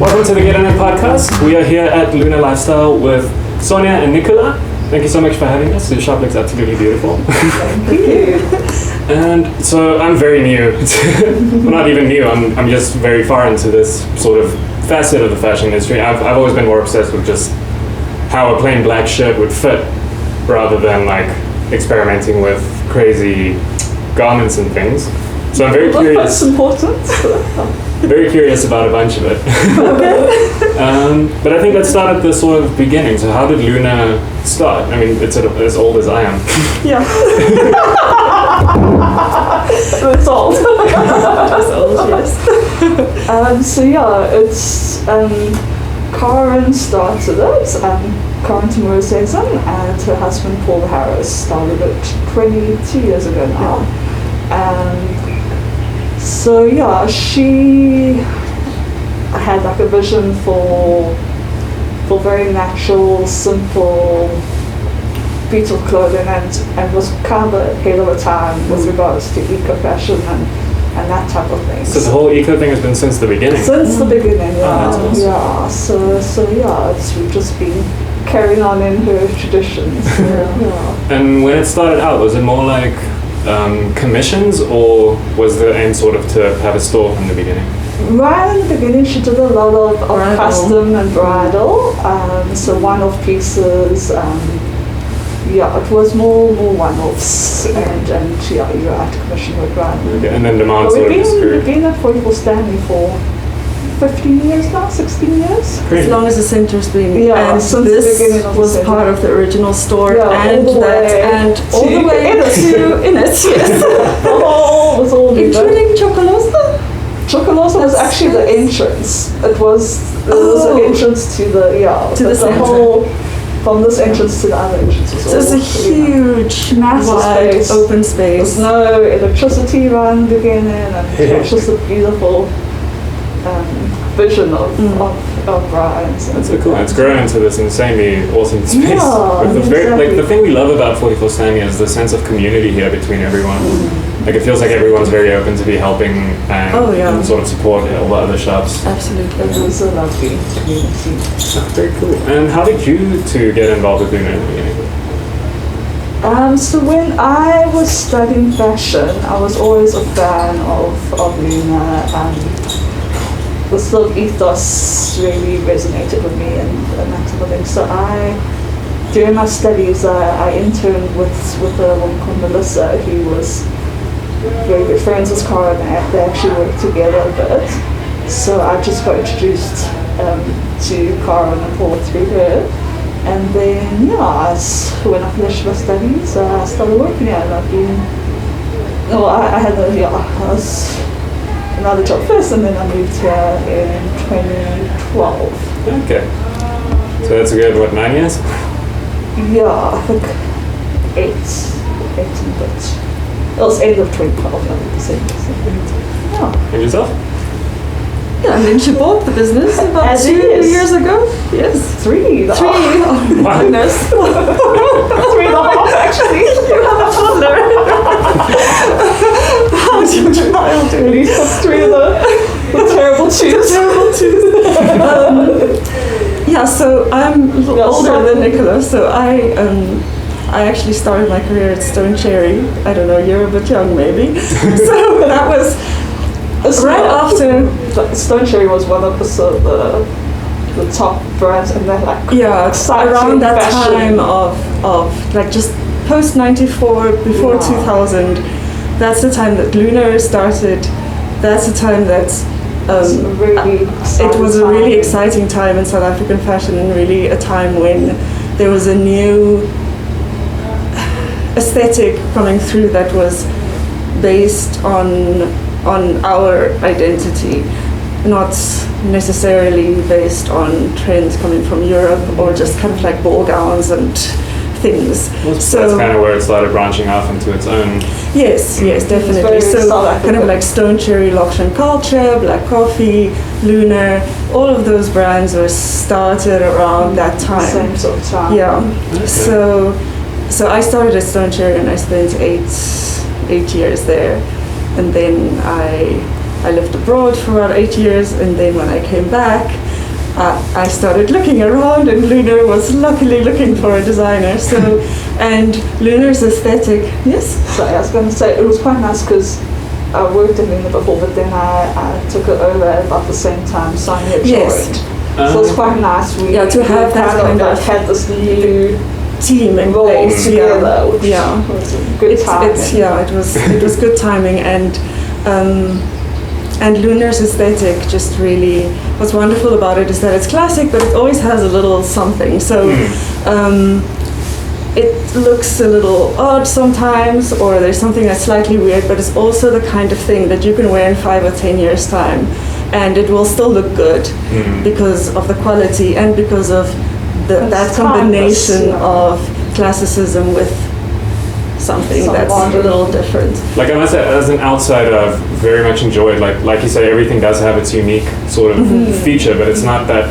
Welcome to the In.It podcast. We are here at Lunar Lifestyle with Sonja and Nicola. Thank you so much for having us. The shop looks absolutely beautiful. Thank you. And so I'm very new. Well, not even new. I'm just very far into this sort of facet of the fashion industry. I've always been more obsessed with just how a plain black shirt would fit, rather than like experimenting with crazy garments and things. So I'm very curious. That's important. Very curious about a bunch of it. But I think let's start at the sort of beginning. So how did Lunar start? I mean, it's as old as I am. Yeah. It's old. It's old, yes. So yeah, it's Karen started it, Karen Tamura Sazin, and her husband Paul Harris started it 22 years ago now. So yeah, she had like a vision for very natural, simple, beautiful clothing, and was kind of ahead of her time with regards to eco-fashion and that type of thing. So the whole eco thing has been since the beginning? Since the beginning, yeah. Oh, that's awesome. So yeah, we've just been carrying on in her traditions. Yeah. And when it started out, was it more like commissions, or was the aim sort of to have a store from the beginning? Right in the beginning, she did a lot of custom and bridal, so one-off pieces. Yeah, it was more one-offs, and yeah, you're right, commission work, right. Okay, and then demand sort of just grew. We've been at Stanley for 15 years now, 16 years. As long as the centre's been, yeah, and since this the beginning of was the part of the original store, yeah, and all the way to In.It, yes. It was all including Chocolosa. Chocolosa was actually the entrance. There was an entrance to the center. whole, from this entrance to the other entrance. So it's a huge, massive wide, space. open space. There's no electricity around the beginning, and it's just a beautiful vision of rides. That's so cool. And it's grown into this insanely awesome space. Yeah, like the thing we love about 44 Stanley is the sense of community here between everyone. Like it feels like everyone's very open to be helping and sort of support all the other shops. Absolutely. It was a lovely community. Very cool. And how did you two get involved with Lunar in the beginning? So when I was studying fashion, I was always a fan of Lunar. The sort of ethos really resonated with me and that type of thing. So during my studies, I interned with a woman called Melissa, who was very good friends with Cara, and they actually worked together a bit. So I just got introduced to Cara and Paul through her. And then, when I finished my studies, I started working here, and I've been, I was another job first, and then I moved here in 2012. Okay. So that's a good, 9 years? Yeah, I think 8 and a bit. It was end of 2012, And yourself? Yeah, and then she bought the business about 2 years ago. Yes. 3. Oh my goodness. 3.5 actually. You have a toddler. How's your child doing? He's got 3 of the terrible twos. Yeah, so I'm a little older than Nicola, so I actually started my career at Stone Cherry. I don't know, you're a bit young maybe. So that was right after. Stone Cherry was one of the top brands, and then around that time of like just post 94, before 2000. That's the time that Lunar started. That's the time that it was a really exciting time in South African fashion, and really a time when there was a new aesthetic coming through that was based on our identity, not necessarily based on trends coming from Europe or just kind of like ball gowns and things. So that's kind of where it started branching off into its own. Yes, definitely. So kind of like Stone Cherry, Lokshan Culture, Black Coffee, Lunar, all of those brands were started around that time. Same sort of time. Yeah. Okay. So I started at Stone Cherry and I spent eight years there, and then I I lived abroad for about 8 years, and then when I came back, I started looking around, and Lunar was luckily looking for a designer. So, and Lunar's aesthetic, yes? So I was going to say, it was quite nice because I worked in Lunar before, but then I took it over at about the same time Sonja joined. Yes. So it's quite nice. We to have that kind of had this new team in roll place together, which yeah. was a good timing. It was good timing, and Lunar's aesthetic just really, what's wonderful about it is that it's classic, but it always has a little something. So it looks a little odd sometimes, or there's something that's slightly weird, but it's also the kind of thing that you can wear in 5 or 10 years' time, and it will still look good because of the quality and because of that combination of classicism with something that's a little different. Like I must say, as an outsider, I've very much enjoyed, like you say, everything does have its unique sort of feature, but it's not that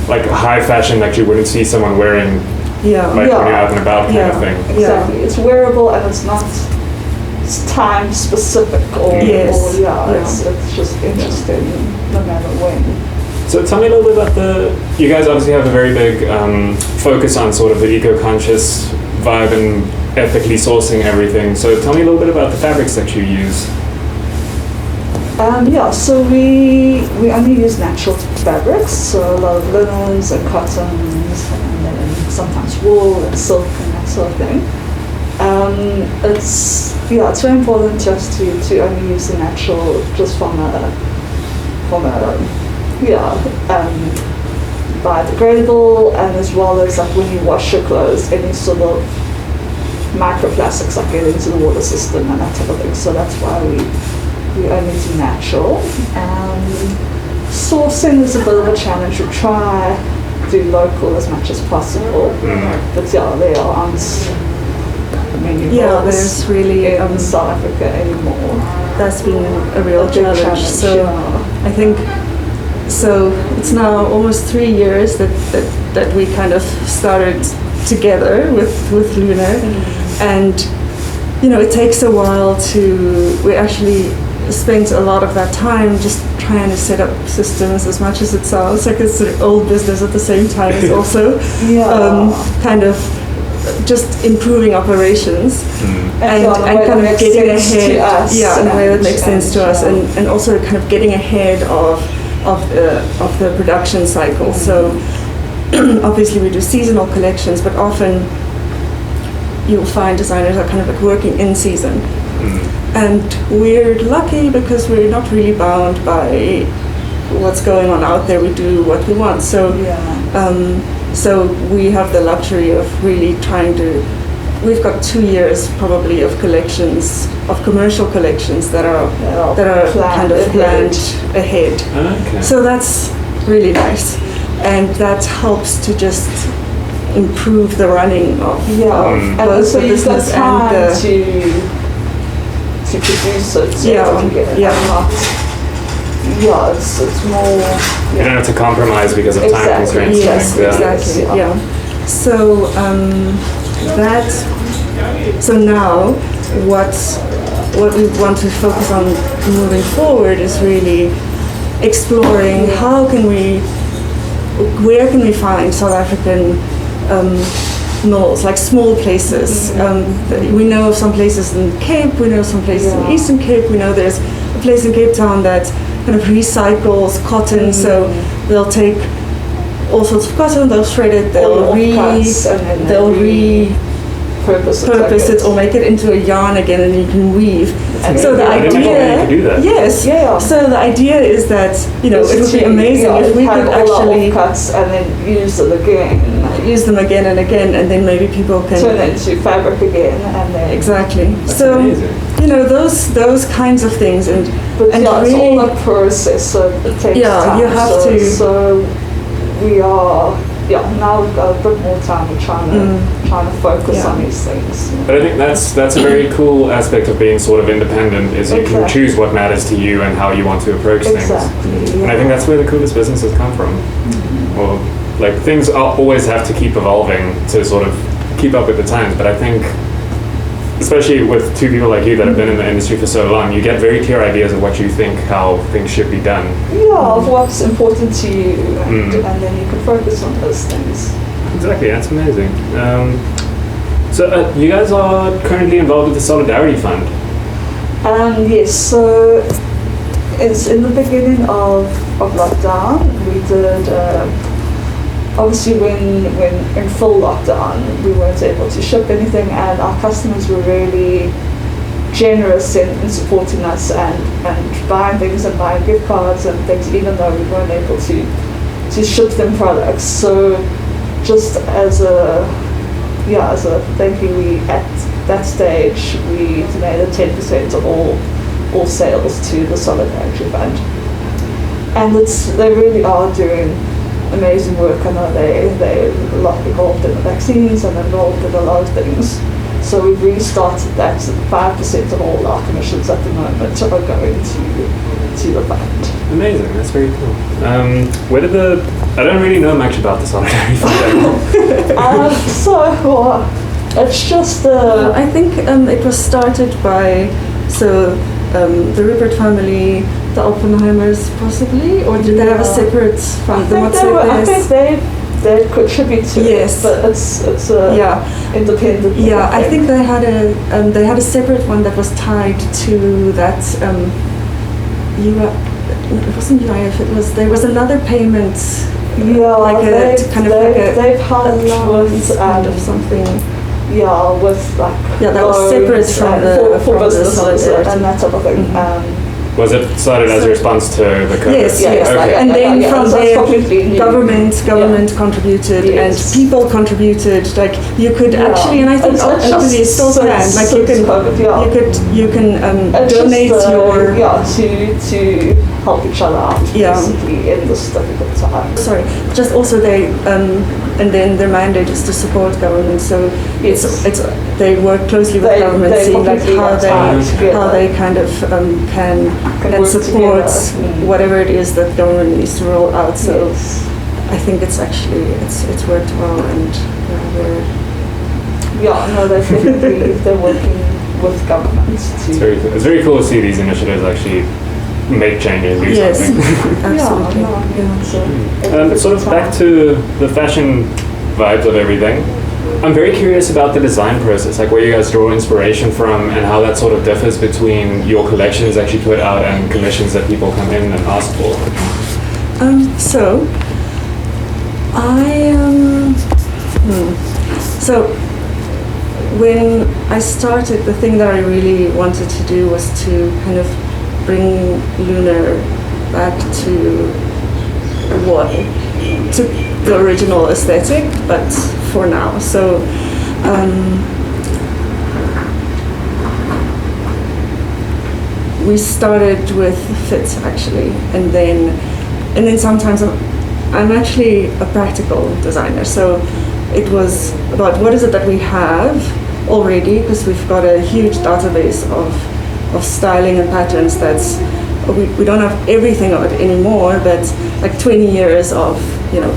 like high fashion that you wouldn't see someone wearing when you're out and about kind of thing. Exactly. It's wearable and it's not time specific it's just interesting no matter when. So tell me a little bit about you guys obviously have a very big focus on sort of the eco-conscious vibe and ethically sourcing everything. So tell me a little bit about the fabrics that you use. So we only use natural fabrics, so a lot of linens and cottons, and then sometimes wool and silk and that sort of thing. It's very important to us to only use the natural, just from a biodegradable, and as well as like when you wash your clothes, any sort of microplastics like get into the water system and that type of thing. So that's why we only do natural. Sourcing is a bit of a challenge. We try to do local as much as possible, but there aren't many there's really in South Africa anymore. That's been a real challenge. So I think it's now almost 3 years that we kind of started together with Lunar, and it takes a while we actually spent a lot of that time just trying to set up systems. As much as it sounds like it's an old business, at the same time it's also kind of just improving operations and kind of getting ahead in a way that makes sense to us, and also kind of getting ahead of the production cycle. So obviously we do seasonal collections, but often you'll find designers are kind of like working in season. And we're lucky because we're not really bound by what's going on out there. We do what we want. So we have the luxury of really trying to. We've got 2 years probably of collections, of commercial collections that are kind of planned ahead. Okay. So that's really nice, and that helps to just improve the running of and both so the you've got business time and to produce it. So it's more. You don't have to compromise because of time constraints. Yes, exactly. So so now what we want to focus on moving forward is really exploring where can we find South African mills, like small places. We know of some places in Cape, we know some places in Eastern Cape, we know there's a place in Cape Town that kind of recycles cotton, so they'll take all sorts of cotton, they'll shred it, they'll repurpose it or make it into a yarn again, and you can weave. So the idea, So the idea is that it would be amazing if we could actually cuts and then use them again and again, and then maybe people can turn it into fabric again, and then exactly. That's so amazing. those kinds of things, and it's all a process. So it takes time. You have to. So we are. Now we've got a bit more time. We're trying to focus on these things. But I think that's a very cool aspect of being sort of independent, is you can choose what matters to you and how you want to approach things. And I think that's where the coolest businesses come from. Well, like things always have to keep evolving to sort of keep up with the times, but I think especially with two people like you that have been in the industry for so long, you get very clear ideas of what you think, how things should be done. Yeah, of what's important to you, and then you can focus on those things. Exactly, that's amazing. So you guys are currently involved with the Solidarity Fund. Yes, so it's in the beginning of lockdown. We did, obviously when in full lockdown, we weren't able to ship anything, and our customers were really generous in supporting us and buying things and buying gift cards and things, even though we weren't able to ship them products. So just as a thank you, we at that stage we donated 10% of all sales to the Solidarity Fund, and they really are doing amazing work. I know they're a lot involved in the vaccines and involved in a lot of things. So we've restarted that. 5% of all our commissions at the moment are going to the fund. Amazing, that's very cool. I don't really know much about the Solidarity Fund. It's just I think it was started by the Rupert family, the Oppenheimers possibly, or did they have a separate fund? I think they contribute to it, but it's independent. Yeah, I think they had a separate one that was tied to that. It wasn't UIF. There was another payment. Yeah, they've helped with something. Yeah, with like that was separate from the businesses and that type of thing. Was it started as a response to the COVID? Yes. Okay. And then from there, government contributed and people contributed. Like you could actually, and I think obviously it still can. Like you can donate your to help each other out basically in this difficult time. Sorry, just also they and then their mandate is to support government. So it's they work closely with government, seeing like how they kind of can support whatever it is that government needs to roll out. So I think it's actually it's worked well, and they're working with government. It's very cool to see these initiatives actually make changes, do something. Absolutely. Sort of back to the fashion vibes of everything. I'm very curious about the design process, like where you guys draw inspiration from and how that sort of differs between your collections that you put out and commissions that people come in and ask for. So when I started, the thing that I really wanted to do was to kind of bring Lunar back to the original aesthetic, but for now. So we started with fit actually, and then sometimes I'm actually a practical designer. So it was about what is it that we have already, because we've got a huge database of styling and patterns that's we don't have everything of it anymore, but like 20 years of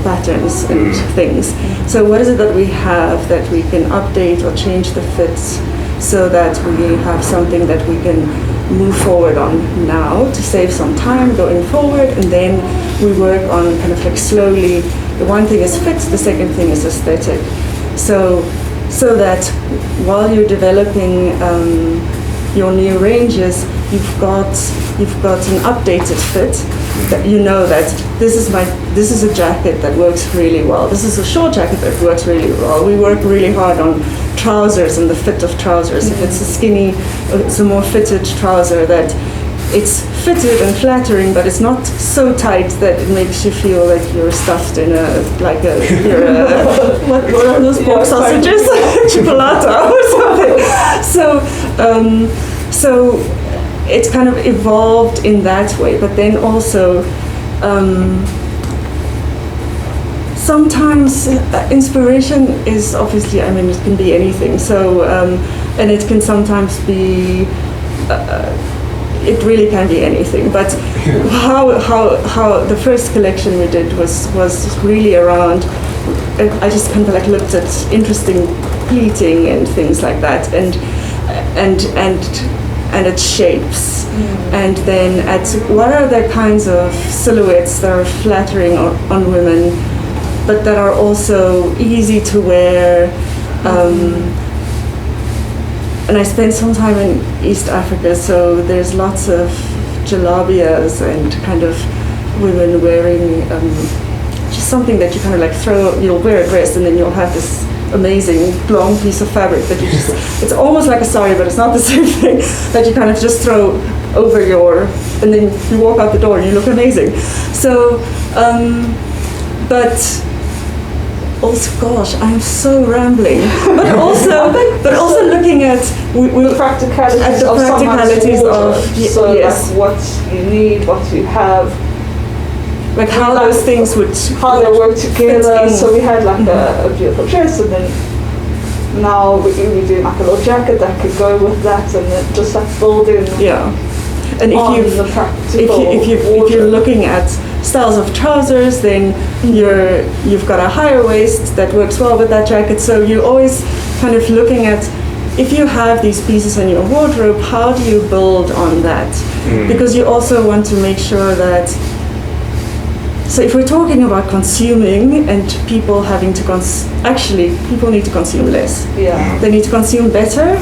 patterns and things. So what is it that we have that we can update or change the fits so that we have something that we can move forward on now to save some time going forward, and then we work on kind of like slowly. The one thing is fit, the second thing is aesthetic. So that while you're developing your new ranges, you've got an updated fit that you know that this is a jacket that works really well. This is a short jacket that works really well. We work really hard on trousers and the fit of trousers. If it's a skinny, it's a more fitted trouser that it's fitted and flattering, but it's not so tight that it makes you feel like you're stuffed in what are those pork sausages? Chipolata or something. So it's kind of evolved in that way, but then also sometimes inspiration is obviously, it can be anything. So and it can sometimes be it really can be anything, but how the first collection we did was really around, I just kind of like looked at interesting pleating and things like that, and and its shapes, and then at what are the kinds of silhouettes that are flattering on women, but that are also easy to wear. And I spent some time in East Africa, so there's lots of jalabias and kind of women wearing just something that you kind of like you'll wear a dress and then you'll have this amazing long piece of fabric that you just, it's almost like a sari, but it's not the same thing, that you kind of just throw over and then you walk out the door and you look amazing. So, but also, gosh, I'm so rambling. But also looking at the practicalities of so yes, like what you need, what you have, like how those things would they work together. So we had like a beautiful dress, and then now we do like a little jacket that could go with that, and then just like building. Yeah, and if you're looking at styles of trousers, then you've got a higher waist that works well with that jacket. So you're always kind of looking at, if you have these pieces in your wardrobe, how do you build on that? Because you also want to make sure that, so if we're talking about consuming and people having to people need to consume less. Yeah. They need to consume better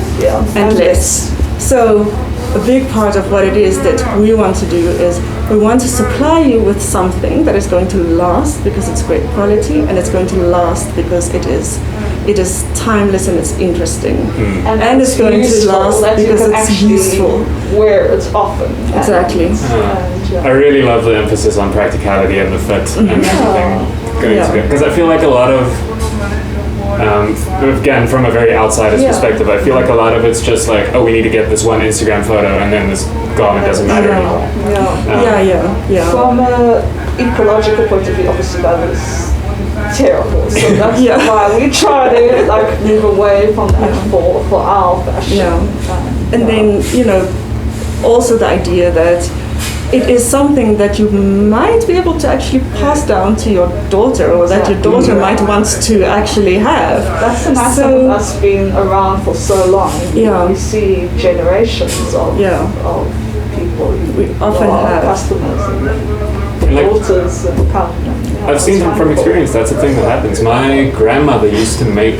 and less. So a big part of what it is that we want to do is we want to supply you with something that is going to last because it's great quality, and it's going to last because it is timeless and it's interesting, and it's going to last because it's useful. Where it's often. Exactly. I really love the emphasis on practicality and the fit and everything going together, because I feel like a lot of again, from a very outsider's perspective, I feel like a lot of it's just like, oh, we need to get this one Instagram photo, and then this garment doesn't matter anymore. Yeah. From an ecological point of view, obviously that is terrible. So that's why we try to like move away from that for our fashion. And then also the idea that it is something that you might be able to actually pass down to your daughter, or that your daughter might want to actually have. That's the nice thing of us being around for so long. We see generations of people. We often have customers and daughters and come. I've seen from experience, that's the thing that happens. My grandmother used to make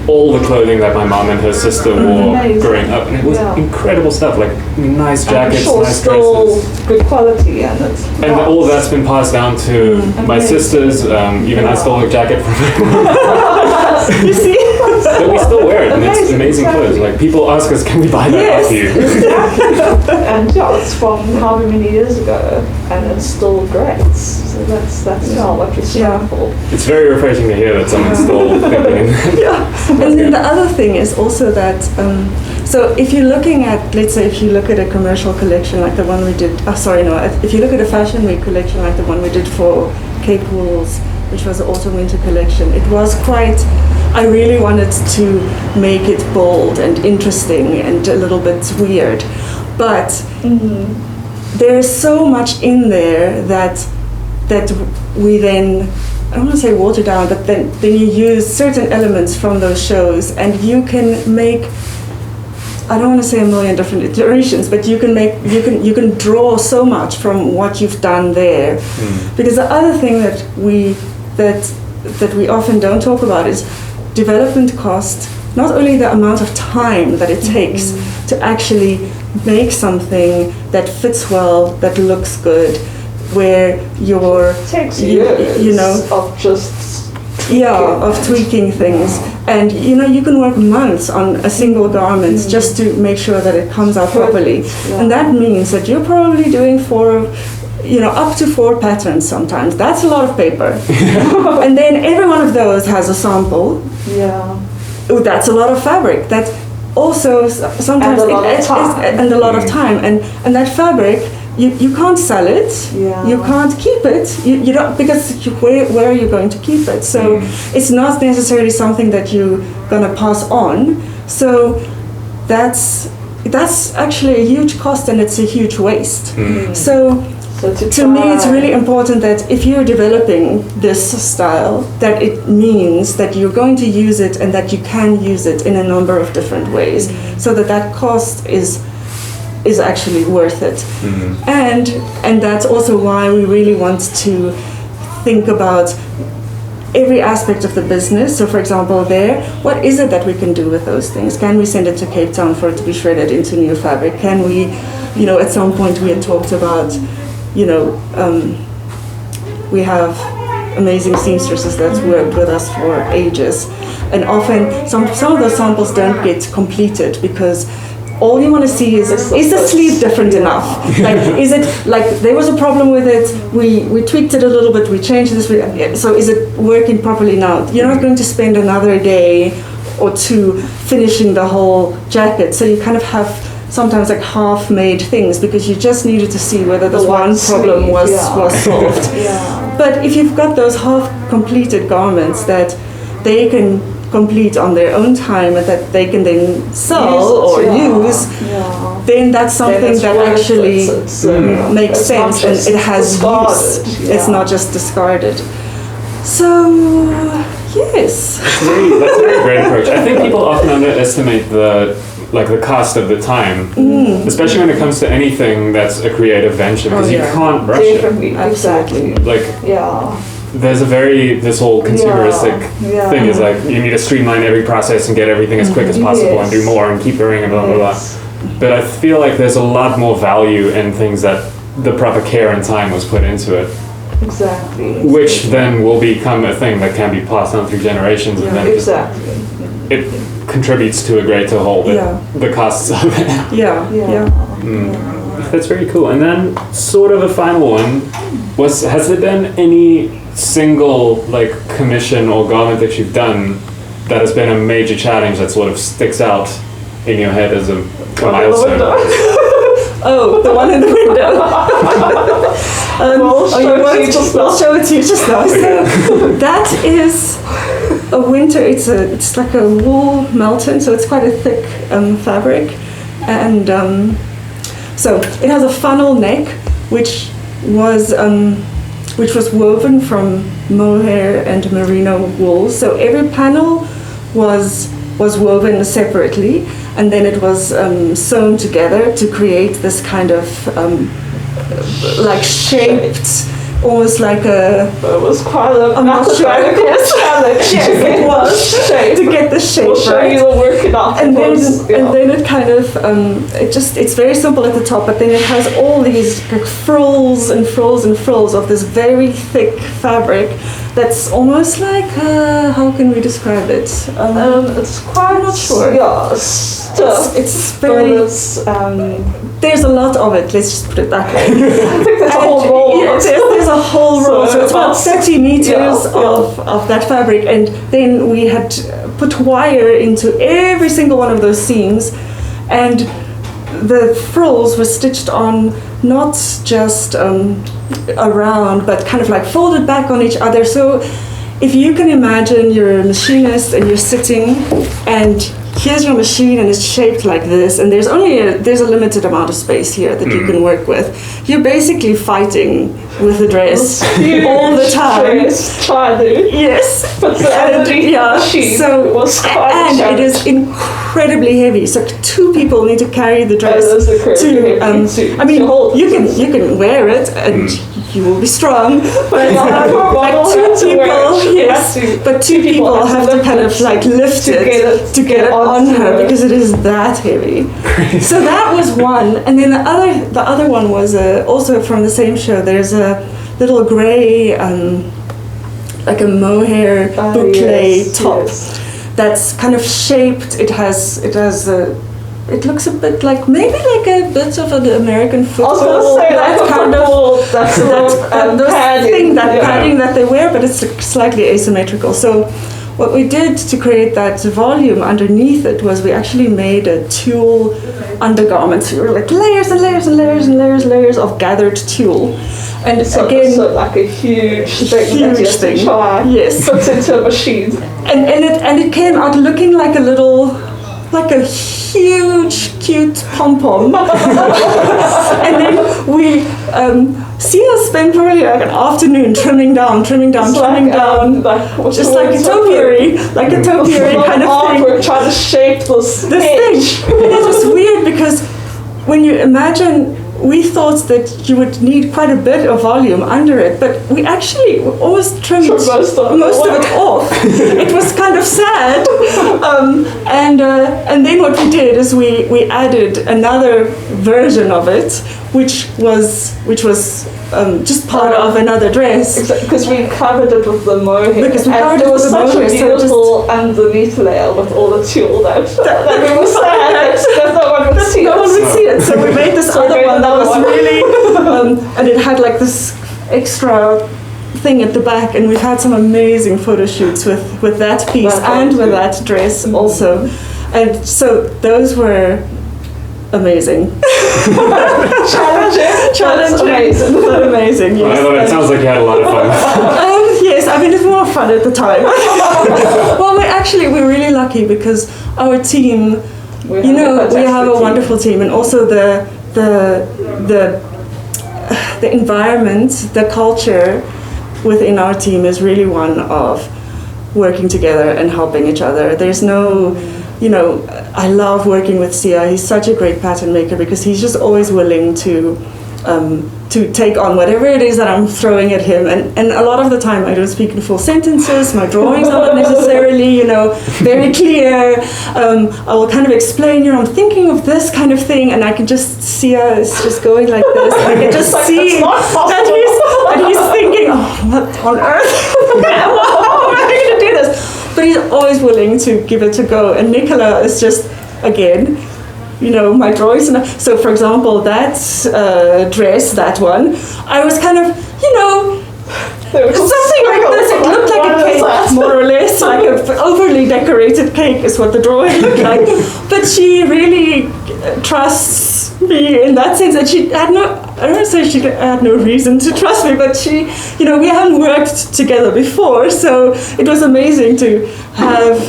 all the clothing that my mom and her sister wore growing up, and it was incredible stuff, like nice jackets, nice dresses, good quality, and all that's been passed down to my sisters. Even I stole a jacket from her. You see? But we still wear it, and it's amazing clothes. Like, people ask us, can we buy that off you? Exactly. And it's from however many years ago, and it's still great. So that's what we strive for. It's very refreshing to hear that someone's still thinking. And then the other thing is also that, so if you're looking at, let's say if you look at a commercial collection like the one we did, if you look at a fashion week collection like the one we did for Cape Wools, which was the autumn-winter collection, it was quite, I really wanted to make it bold and interesting and a little bit weird. But there's so much in there that we then, I don't want to say water down, but then you use certain elements from those shows, and you can make, I don't want to say a million different iterations, but you can draw so much from what you've done there. Because the other thing that we often don't talk about is development cost, not only the amount of time that it takes to actually make something that fits well, that looks good, where you're takes years of just of tweaking things, and you can work months on a single garment just to make sure that it comes out properly, and that means that you're probably doing up to 4 patterns sometimes. That's a lot of paper. And then every one of those has a sample. That's a lot of fabric. That also sometimes and a lot of time, and that fabric, you can't sell it, you can't keep it, you don't, because where are you going to keep it? So it's not necessarily something that you're going to pass on. So that's actually a huge cost, and it's a huge waste. So So to me, it's really important that if you're developing this style, that it means that you're going to use it and that you can use it in a number of different ways, so that cost is actually worth it. And that's also why we really want to think about every aspect of the business. So for example, what is it that we can do with those things? Can we send it to Cape Town for it to be shredded into new fabric? Can we, at some point we had talked about, we have amazing seamstresses that's worked with us for ages, and often some of those samples don't get completed because all you want to see is the sleeve different enough? Like, is it, like, there was a problem with it, we tweaked it a little bit, we changed this, so is it working properly now? You're not going to spend another day or two finishing the whole jacket, so you kind of have sometimes like half-made things because you just needed to see whether this one problem was solved. But if you've got those half-completed garments that they can complete on their own time and that they can then sell or use, then that's something that actually makes sense and it has use. It's not just discarded. So, yes. That's a very great approach. I think people often underestimate the cost of the time, especially when it comes to anything that's a creative venture, because you can't rush it. Exactly. There's this whole consumeristic thing is like, you need to streamline every process and get everything as quick as possible and do more and keep going and blah, blah, blah. But I feel like there's a lot more value in things that the proper care and time was put into it. Exactly. Which then will become a thing that can be passed on through generations, and then it contributes to a greater whole, the costs of it. That's very cool. And then sort of a final one, has there been any single commission or garment that you've done that has been a major challenge that sort of sticks out in your head as a milestone? Oh, the one in the window. We'll show it to you just now. So that is a winter. It's like a wool melton, so it's quite a thick fabric, and so it has a funnel neck, which was woven from mohair and merino wool. So every panel was woven separately, and then it was sewn together to create this kind of shaped, almost like a... It was quite a mathematical challenge. Yes, it was, to get the shape we'll show right. You the working out. And then it kind of, it's very simple at the top, but then it has all these frills and frills and frills of this very thick fabric that's almost like, how can we describe it? It's quite... I'm not sure. Yeah, it's very... there's a lot of it, let's just put it that way. I think there's a whole roll. Yeah, there's a whole roll. So it's about 30 meters of that fabric, and then we had put wire into every single one of those seams, and the frills were stitched on not just around, but kind of like folded back on each other. So if you can imagine you're a machinist and you're sitting and here's your machine and it's shaped like this, and there's a limited amount of space here that you can work with. You're basically fighting with the dress all the time. Yes. But the energy machine was quite and it is incredibly heavy. So 2 people need to carry the dress I mean, you can wear it and you will be strong, but two people have to kind of lift it to get it on her because it is that heavy. So that was one, and then the other one was also from the same show. There's a little grey like a mohair boucle top that's kind of shaped. It it looks a bit like maybe like a bit of an American football. I was going to say that kind of padding that they wear, but it's slightly asymmetrical. So what we did to create that volume underneath it was we actually made a tulle undergarment. So you were like layers and layers and layers and layers of gathered tulle. And so like a huge thing that you have to try put into a machine. And it came out looking like a little like a huge, cute pom-pom. And then we see us spend probably like an afternoon trimming down, just like a topiary kind of thing. We're trying to shape this thing. And it was weird because when you imagine, we thought that you would need quite a bit of volume under it, but we actually almost trimmed most of it off. It was kind of sad. And then what we did is we added another version of it, which was just part of another dress. Because we covered it with the mohair. Because we covered it with the mohair. There was such a beautiful underneath layer with all the tulle that we were sad that no one would see it. No one would see it. So we made this other one that was really, and it had like this extra thing at the back, and we've had some amazing photo shoots with that piece and with that dress also. And so those were amazing. Challenging, but amazing. Yes. I know it sounds like you had a lot of fun. Yes, I mean, it was more fun at the time. Well, we're really lucky because our team, we have a wonderful team, and also the environment, the culture within our team is really one of working together and helping each other. There's no, I love working with Sia. He's such a great pattern maker because he's just always willing to take on whatever it is that I'm throwing at him. And a lot of the time I don't speak in full sentences. My drawings are not necessarily, very clear. I will kind of explain, I'm thinking of this kind of thing, and I can just see us just going like this. And I can just see that he's thinking, what on earth? How am I going to do this? But he's always willing to give it a go. And Nicola is just, again, my drawings. So, for example, that dress, that one, I was kind of, something like this. It looked like a cake, more or less, like an overly decorated cake is what the drawing looked like. But she really trusts me in that sense, and she had I don't want to say she had no reason to trust me, but she, we haven't worked together before, so it was amazing to have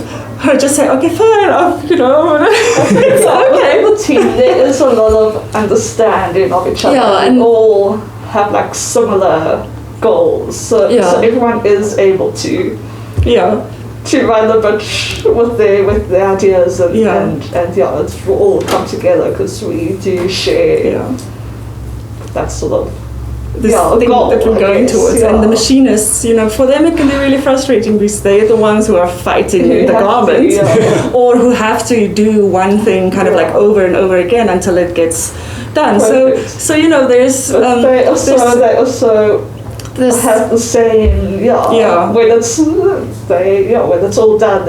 her just say, okay, fine, it's okay. The team, there is a lot of understanding of each other. Yeah, and all have like similar goals, so everyone is able to run the bit with their ideas and it's all come together because we do share that sort of this thing goal, that we're going towards. And the machinists, for them it can be really frustrating because they're the ones who are fighting the garment or who have to do one thing kind of like over and over again until it gets done. Perfect. So there's they also have the same when it's all done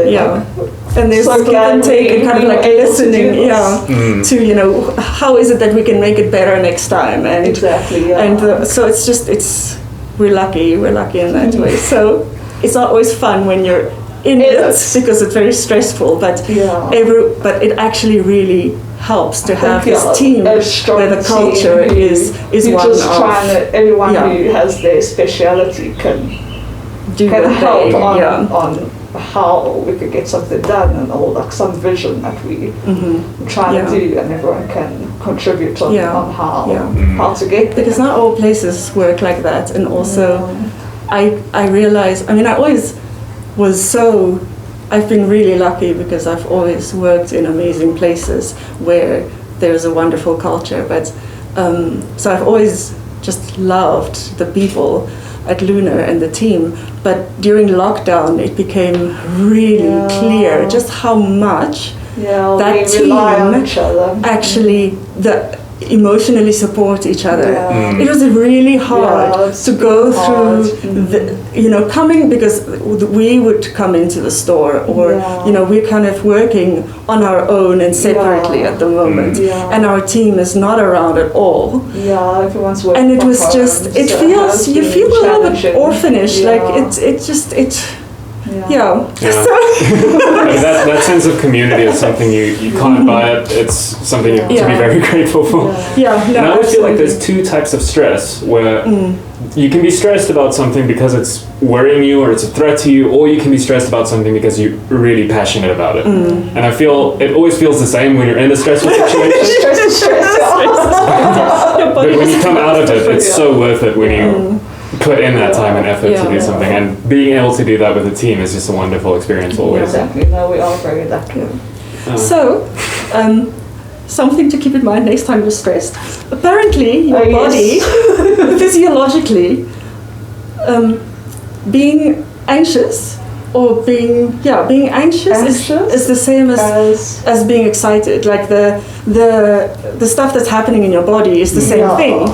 and there's so give and take and kind of like listening to how is it that we can make it better next time, and exactly and so it's we're lucky in that way. So it's not always fun when you're in it because it's very stressful, but it actually really helps to have this team where the culture is one just of trying to, everyone who has their speciality can help on how we could get something done, and all like some vision that we trying to do, and everyone can contribute on how to get there. Because not all places work like that, and also I realize, I always was I've been really lucky because I've always worked in amazing places where there's a wonderful culture, but so I've always just loved the people at Lunar and the team, but during lockdown it became really clear just how much that team actually emotionally support each other. It was really hard to go through coming, because we would come into the store or we're kind of working on our own and separately at the moment, and our team is not around at all. Everyone's working. And it was just, you feel a little bit orphanage, like Yeah. Yeah. that sense of community is something you can't buy it. It's something to be very grateful for. Yeah. No, And I always feel like absolutely. there's two types of stress where you can be stressed about something because it's worrying you or it's a threat to you, or you can be stressed about something because you're really passionate about it. And I feel it always feels the same when you're in a stressful situation. But when you come out of it, it's so worth it when you put in that time and effort to do something. And being able to do that with a team is just a wonderful experience always. Exactly. No, we are very lucky. So, something to keep in mind next time you're stressed. Apparently, your body, physiologically, being anxious or being anxious is the same as being excited. Like the stuff that's happening in your body is the same thing.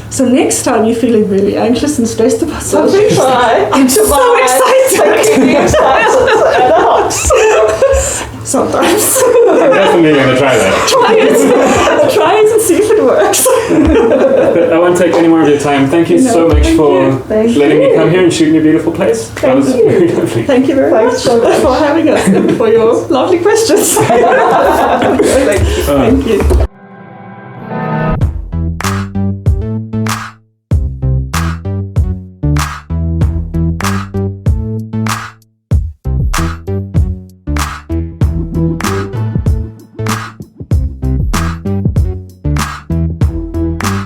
So next time you're feeling really anxious and stressed about something, I'm so excited. Sometimes. I'm definitely going to try that. Try it and see if it works. But I won't take any more of your time. Thank you so much for letting me come here and shoot in your beautiful place. That was very lovely. Thank you very much for having us and for your lovely questions. Thank you.